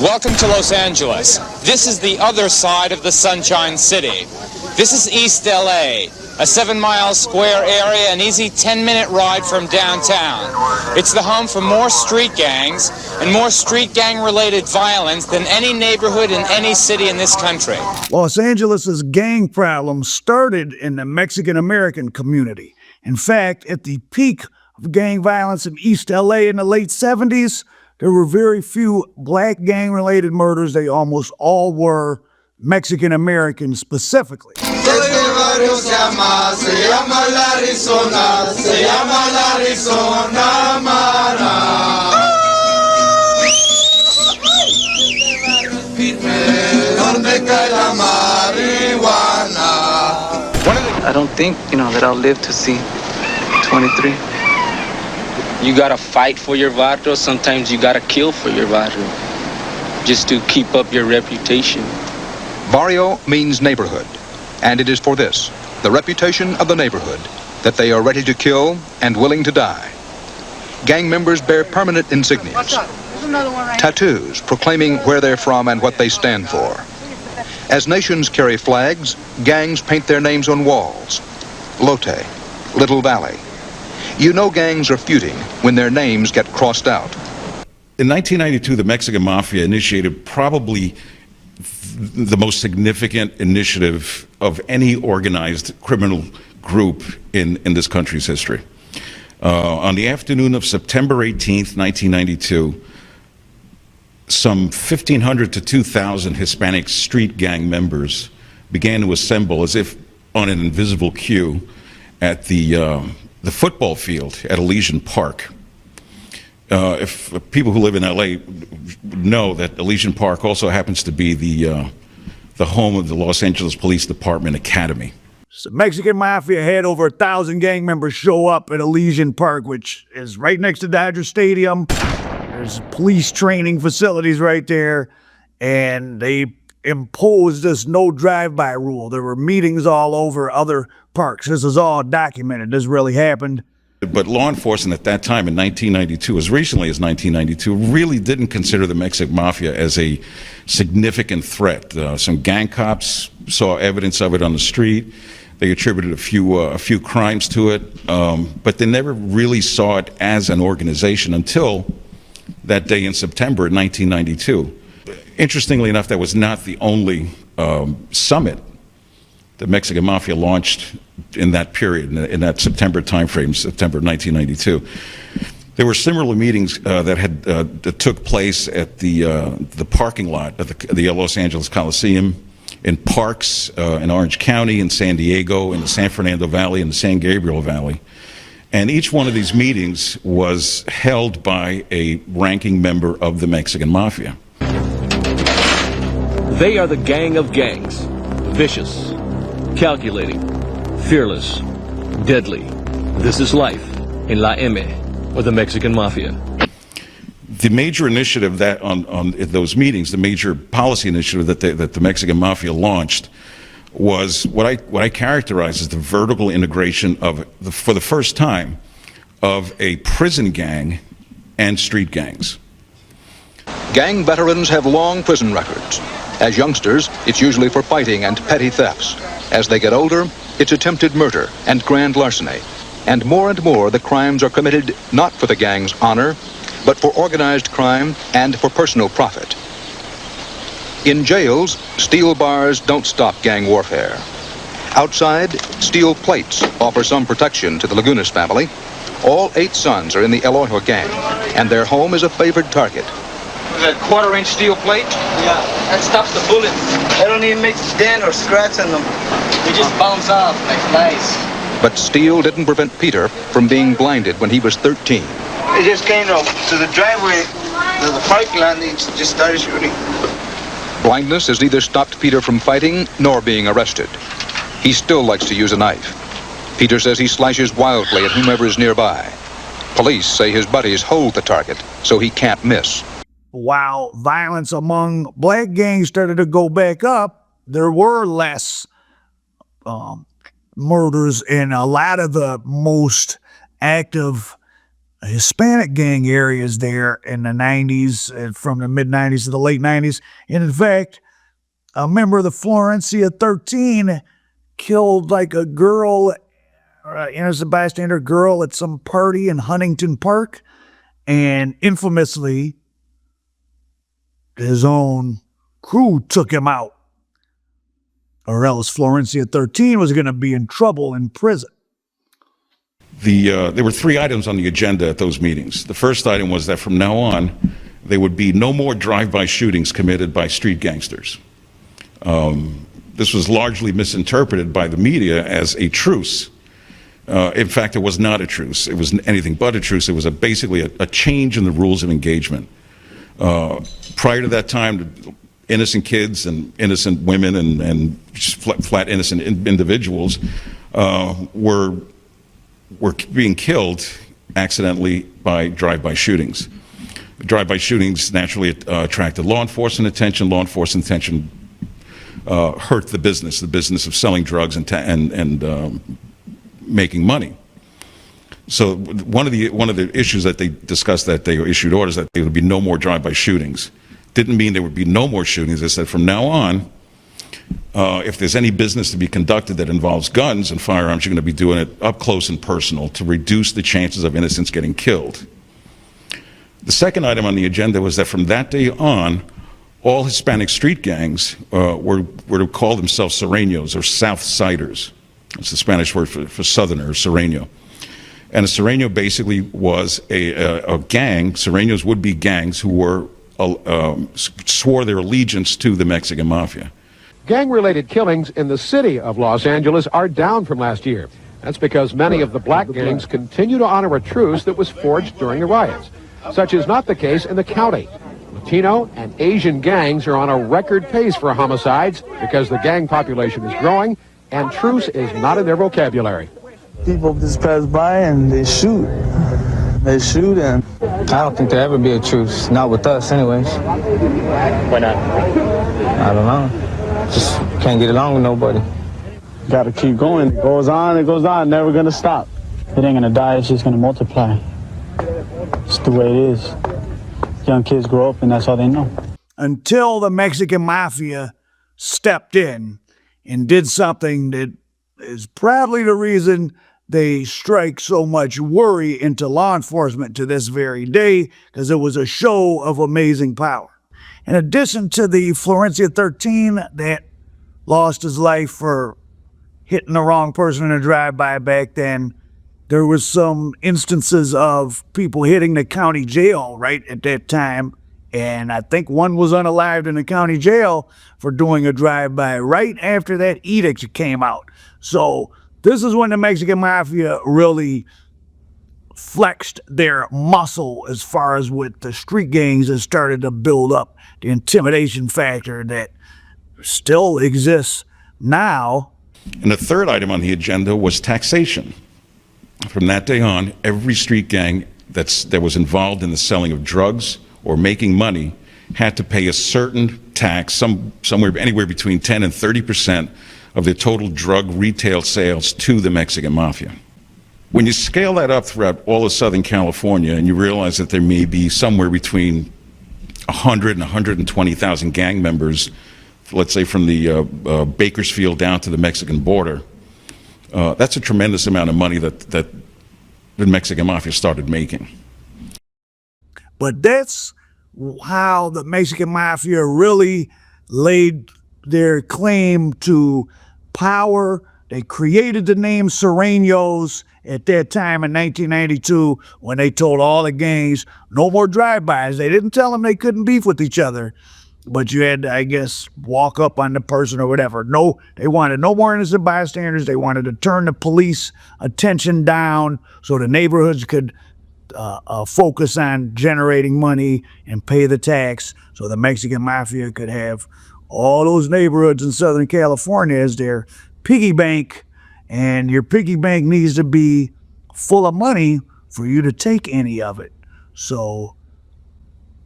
Welcome to Los Angeles. This is the other side of the Sunshine City. This is East LA, a 7-mile square area, an easy 10-minute ride from downtown. It's the home for more street gangs and more street gang-related violence than any neighborhood in any city in this country. Los Angeles' gang problem started in the Mexican-American community. In fact, at the peak of gang violence in East LA in the late 70s, there were very few black gang-related murders. They almost all were Mexican-American specifically. I don't think, that I'll live to see 23. You gotta fight for your barrio. Sometimes you gotta kill for your barrio, just to keep up your reputation. Barrio means neighborhood, and it is for this, the reputation of the neighborhood, that they are ready to kill and willing to die. Gang members bear permanent insignias, tattoos proclaiming where they're from and what they stand for. As nations carry flags, gangs paint their names on walls. Lotte, Little Valley. You know gangs are feuding when their names get crossed out. In 1992, the Mexican Mafia initiated probably the most significant initiative of any organized criminal group in this country's history. On the afternoon of September 18th, 1992, some 1,500 to 2,000 Hispanic street gang members began to assemble as if on an invisible queue at the football field at Elysian Park. If people who live in LA know that Elysian Park also happens to be the home of the Los Angeles Police Department Academy. So Mexican Mafia had over 1,000 gang members show up at Elysian Park, which is right next to Dodger Stadium. There's police training facilities right there, and they imposed this no drive-by rule. There were meetings all over other parks. This is all documented. This really happened. But law enforcement at that time in 1992, as recently as 1992, really didn't consider the Mexican Mafia as a significant threat. Some gang cops saw evidence of it on the street. They attributed a few crimes to it, but they never really saw it as an organization until that day in September 1992. Interestingly enough, that was not the only summit the Mexican Mafia launched in that period, in that September timeframe, September 1992. There were similar meetings that took place at the parking lot of the Los Angeles Coliseum, in parks in Orange County, in San Diego, in the San Fernando Valley, in the San Gabriel Valley. And each one of these meetings was held by a ranking member of the Mexican Mafia. They are the gang of gangs, vicious, calculating, fearless, deadly. This is life in La M, or the Mexican Mafia. The major initiative that on those meetings, the major policy initiative that the Mexican Mafia launched was what I characterize as the vertical integration of, for the first time, of a prison gang and street gangs. Gang veterans have long prison records. As youngsters, it's usually for fighting and petty thefts. As they get older, it's attempted murder and grand larceny. And more, the crimes are committed not for the gang's honor, but for organized crime and for personal profit. In jails, steel bars don't stop gang warfare. Outside, steel plates offer some protection to the Lagunas family. All 8 sons are in the El Ojo gang, and their home is a favored target. That quarter-inch steel plate? Yeah, that stops the bullets. They don't even make a dent or scratch in them. It just bounce off like nice. But steel didn't prevent Peter from being blinded when he was 13. They just came to the driveway, to the parking lot, and they just started shooting. Blindness has neither stopped Peter from fighting nor being arrested. He still likes to use a knife. Peter says he slashes wildly at whomever is nearby. Police say his buddies hold the target, so he can't miss. While violence among black gangs started to go back up, there were less murders, and a lot of the most active Hispanic gang areas there in the 90s, from the mid-90s to the late 90s. And in fact, a member of the Florencia 13 killed like a girl, innocent bystander girl at some party in Huntington Park. And infamously, his own crew took him out, or else Florencia 13 was going to be in trouble in prison. There were 3 items on the agenda at those meetings. The first item was that from now on, there would be no more drive-by shootings committed by street gangsters. This was largely misinterpreted by the media as a truce. In fact, it was not a truce. It was anything but a truce. It was basically a change in the rules of engagement. Prior to that time, innocent kids and innocent women and flat innocent individuals were being killed accidentally by drive-by shootings. Drive-by shootings naturally attracted law enforcement attention. Law enforcement attention hurt the business of selling drugs and making money. So one of the issues that they discussed, that they issued orders that there would be no more drive-by shootings. Didn't mean there would be no more shootings. They said from now on, if there's any business to be conducted that involves guns and firearms, you're going to be doing it up close and personal to reduce the chances of innocents getting killed. The second item on the agenda was that from that day on, all Hispanic street gangs were to call themselves Surenos, or South Siders. It's the Spanish word for Southerner, Sureno. And a Sureno basically was a gang. Surenos would be gangs who were swore their allegiance to the Mexican Mafia. Gang-related killings in the city of Los Angeles are down from last year. That's because many of the black gangs continue to honor a truce that was forged during the riots. Such is not the case in the county. Latino and Asian gangs are on a record pace for homicides because the gang population is growing and truce is not in their vocabulary. People just pass by and they shoot. They shoot, and I don't think there'll ever be a truce. Not with us, anyways. Why not? I don't know. Just can't get along with nobody. Gotta keep going. It goes on, never gonna stop. It ain't gonna die, it's just gonna multiply. It's the way it is. Young kids grow up and that's all they know. Until the Mexican Mafia stepped in and did something that is probably the reason they strike so much worry into law enforcement to this very day, because it was a show of amazing power. In addition to the Florencia 13 that lost his life for hitting the wrong person in a drive-by back then, there was some instances of people hitting the county jail right at that time, and I think one was unalived in the county jail for doing a drive-by right after that edict came out. So this is when the Mexican Mafia really flexed their muscle as far as with the street gangs that started to build up the intimidation factor that still exists now. And the third item on the agenda was taxation. From that day on, every street gang that was involved in the selling of drugs or making money had to pay a certain tax, somewhere anywhere between 10 and 30% of their total drug retail sales to the Mexican Mafia. When you scale that up throughout all of Southern California and you realize that there may be somewhere between 100 and 120,000 gang members, let's say from the Bakersfield down to the Mexican border, that's a tremendous amount of money that the Mexican Mafia started making. But that's how the Mexican Mafia really laid their claim to power. They created the name Surenos at that time in 1992 when they told all the gangs, no more drive-bys. They didn't tell them they couldn't beef with each other, but you had to, I guess, walk up on the person or whatever. No, they wanted no more innocent bystanders. They wanted to turn the police attention down so the neighborhoods could focus on generating money and pay the tax, so the Mexican Mafia could have all those neighborhoods in Southern California as their piggy bank, and your piggy bank needs to be full of money for you to take any of it. So,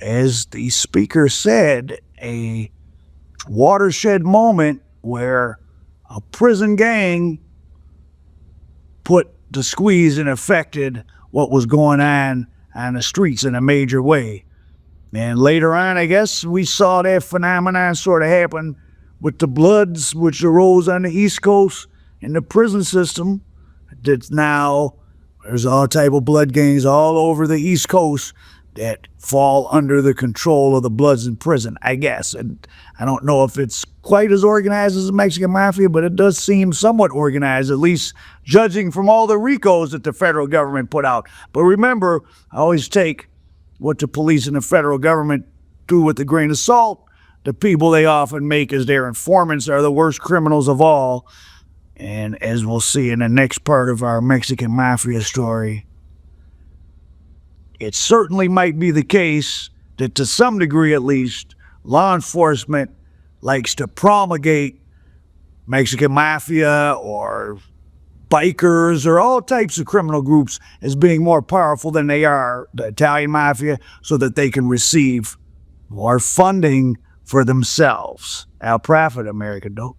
as the speaker said, a watershed moment where a prison gang put the squeeze and affected what was going on the streets in a major way. And later on, I guess, we saw that phenomenon sort of happen with the Bloods, which arose on the East Coast in the prison system. That's now, there's all type of blood gangs all over the East Coast that fall under the control of the Bloods in prison, I guess. And I don't know if it's quite as organized as the Mexican Mafia, but it does seem somewhat organized, at least judging from all the RICOs that the federal government put out. But remember, I always take what the police and the federal government do with a grain of salt. The people they often make as their informants are the worst criminals of all. And as we'll see in the next part of our Mexican Mafia story, it certainly might be the case that, to some degree at least, law enforcement likes to promulgate Mexican Mafia or bikers or all types of criminal groups as being more powerful than they are the Italian Mafia, so that they can receive more funding for themselves. Al Prophet, American dope.